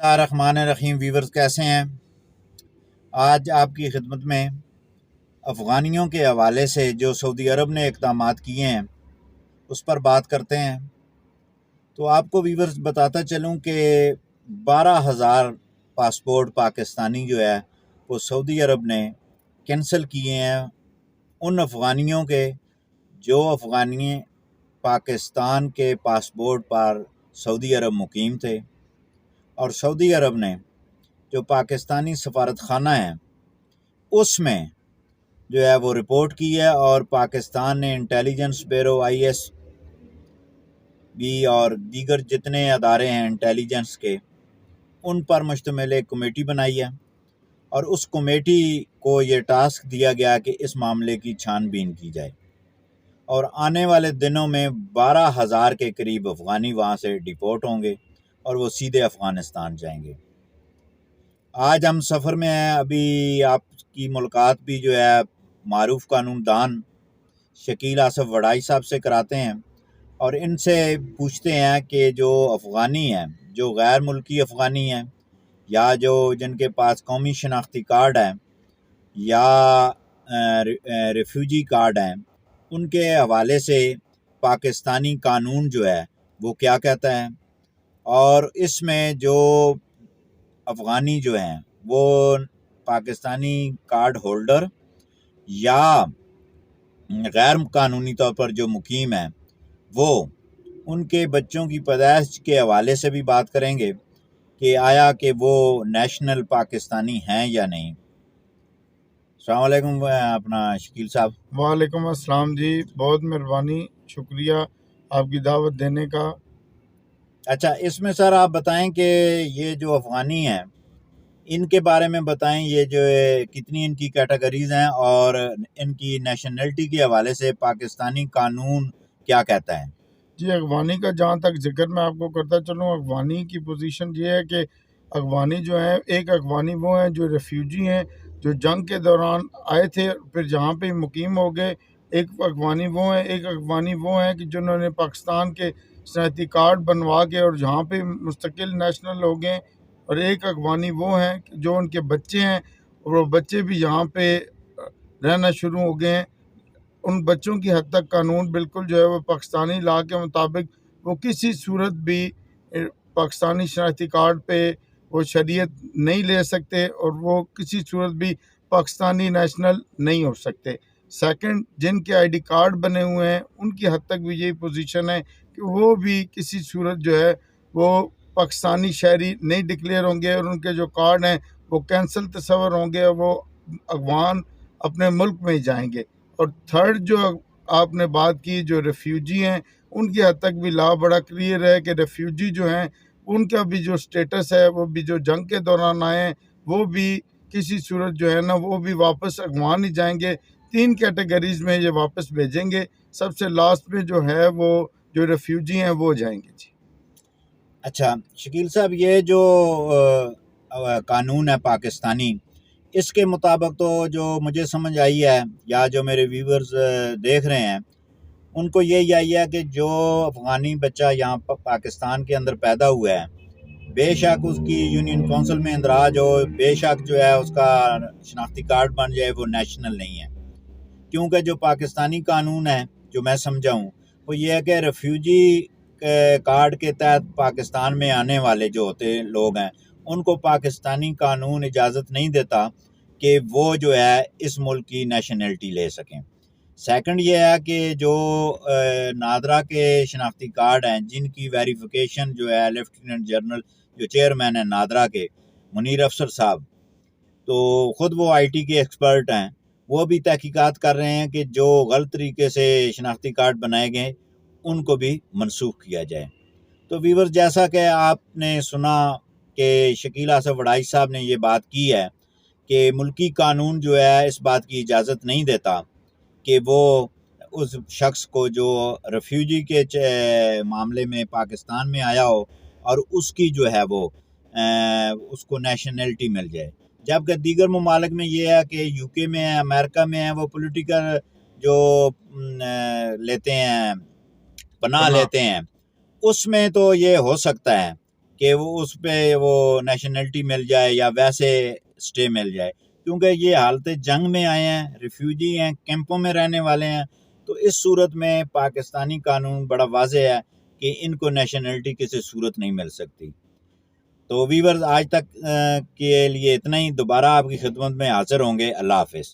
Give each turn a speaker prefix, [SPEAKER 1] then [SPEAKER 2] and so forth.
[SPEAKER 1] रहमान रहीम viewers कैसे हैं। आज आपकी खिदमत में अफ़गानियों के हवाले से जो सऊदी अरब ने इक़दामात किए हैं उस पर बात करते हैं। तो आपको वीवर्स बताता चलूं कि 12,000 पासपोर्ट पाकिस्तानी जो है वो सऊदी अरब ने कैंसिल किए हैं उन अफ़गानियों के जो अफ़गानी पाकिस्तान के पासपोर्ट पर सऊदी अरब मुकीम थे। और सऊदी अरब ने जो पाकिस्तानी सफारतखाना है उसमें जो है वो रिपोर्ट की है और पाकिस्तान ने इंटेलिजेंस ब्यूरो ISB और दीगर जितने अदारे हैं इंटेलिजेंस के उन पर मुश्तमिल एक कमेटी बनाई है और उस कमेटी को ये टास्क दिया गया कि इस मामले की छानबीन की जाए और आने वाले दिनों में 12,000 के करीब अफ़गानी वहाँ से डिपोर्ट होंगे और वो सीधे अफ़गानिस्तान जाएंगे। आज हम सफ़र में हैं। अभी आपकी मुलाकात भी जो है मारूफ कानूनदान शकील आसफ वड़ाई साहब से कराते हैं और इनसे पूछते हैं कि जो अफ़गानी हैं, जो गैर मुल्की अफ़गानी हैं या जो जिनके पास कौमी शनाख्ती कार्ड है या रेफ्यूजी कार्ड हैं, उनके हवाले से पाकिस्तानी कानून जो है वो क्या कहता है और इसमें जो अफ़गानी जो हैं वो पाकिस्तानी कार्ड होल्डर या गैर कानूनी तौर पर जो मुकीम है वो उनके बच्चों की पैदाइश के हवाले से भी बात करेंगे कि आया कि वो नेशनल पाकिस्तानी हैं या नहीं। अस्सलाम वालेकुम अपना शकील साहब।
[SPEAKER 2] वालेकुम अस्सलाम जी, बहुत मेहरबानी, शुक्रिया आपकी दावत देने का।
[SPEAKER 1] अच्छा, इसमें सर आप बताएं कि ये जो अफ़गानी हैं इनके बारे में बताएं, ये जो कितनी इनकी कैटेगरीज हैं और इनकी नेशनलिटी के हवाले से पाकिस्तानी कानून क्या कहता है।
[SPEAKER 2] जी, अगवानी का जहाँ तक जिक्र मैं आपको करता चलूँ, अगवानी की पोजीशन ये है कि अगवानी जो है, एक अगवानी वो हैं जो रेफ्यूजी हैं, जो जंग के दौरान आए थे फिर जहाँ पे मुकीम हो गए। एक अगवानी वो हैं कि जिन्होंने पाकिस्तान के शनाख्ती कार्ड बनवा के और जहाँ पे मुस्तकिल नेशनल हो गए। और एक अगवानी वो हैं कि जो उनके बच्चे हैं और वो बच्चे भी यहाँ पे रहना शुरू हो गए हैं। उन बच्चों की हद तक कानून बिल्कुल जो है वो पाकिस्तानी लॉ के मुताबिक वो किसी सूरत भी पाकिस्तानी शनाख्ती कार्ड पे वो शरीयत नहीं ले सकते और वो किसी सूरत भी पाकिस्तानी नेशनल नहीं हो सकते। सेकंड, जिनके आईडी कार्ड बने हुए हैं उनकी हद तक भी यही पोजीशन है कि वो भी किसी सूरत जो है वो पाकिस्तानी शहरी नहीं डिक्लेयर होंगे और उनके जो कार्ड हैं वो कैंसिल तस्वर होंगे और वो अफगान अपने मुल्क में ही जाएंगे। और थर्ड जो आपने बात की, जो रेफ्यूजी हैं उनकी हद तक भी लॉ बड़ा क्लियर है कि रेफ्यूजी जो हैं उनका भी जो स्टेटस है वो भी जो जंग के दौरान आए हैं वो भी किसी सूरत जो है ना वो भी वापस अफगान ही जाएंगे। 3 कैटेगरीज में ये वापस भेजेंगे। सबसे लास्ट में जो है वो जो रेफ्यूजी हैं वो जाएंगे। जी
[SPEAKER 1] अच्छा शकील साहब, ये जो कानून है पाकिस्तानी, इसके मुताबिक तो जो मुझे समझ आई है या जो मेरे व्यूवर्स देख रहे हैं उनको यही आई है कि जो अफ़गानी बच्चा यहाँ पाकिस्तान के अंदर पैदा हुआ है, बेशक उसकी यूनियन काउंसिल में इंदराज हो, बेशक जो है उसका शनाख्ती कार्ड बन जाए, वो नेशनल नहीं है। क्योंकि जो पाकिस्तानी कानून है जो मैं समझा हूँ वो ये है कि रेफ्यूजी कार्ड के तहत पाकिस्तान में आने वाले जो होते लोग हैं उनको पाकिस्तानी कानून इजाज़त नहीं देता कि वो जो है इस मुल्क की नेशनलिटी ले सकें। सेकंड ये है कि जो नादरा के शनाख्ती कार्ड हैं जिनकी वेरिफिकेशन जो है लेफ्टिनेंट जनरल जो चेयरमैन है नादरा के, मुनीर अफसर साहब, तो ख़ुद वो IT के एक्सपर्ट हैं, वो भी तहकीकात कर रहे हैं कि जो गलत तरीके से शनाख्ती कार्ड बनाए गए उनको भी मनसूख किया जाए। तो वीवर, जैसा कि आपने सुना कि शकील आसफ वड़ाई साहब ने ये बात की है कि मुल्की कानून जो है इस बात की इजाज़त नहीं देता कि वो उस शख्स को जो रेफ्यूजी के मामले में पाकिस्तान में आया हो और उसकी जो है वो उसको नेशनलिटी मिल जाए। जबकि दीगर ममालिक में ये है कि UK में है, अमेरिका में है, वो पॉलिटिकल जो लेते हैं पनाह लेते हैं, उसमें तो ये हो सकता है कि वो उस पे वो नेशनलिटी मिल जाए या वैसे स्टे मिल जाए, क्योंकि ये हालत जंग में आए हैं, रिफ्यूजी हैं, कैंपों में रहने वाले हैं। तो इस सूरत में पाकिस्तानी कानून बड़ा वाज़ेह है कि इनको नेशनलिटी किसी सूरत नहीं मिल सकती। तो वीवर्स, आज तक के लिए इतना ही। दोबारा आपकी खिदमत में हाजिर होंगे। अल्लाह हाफिज़।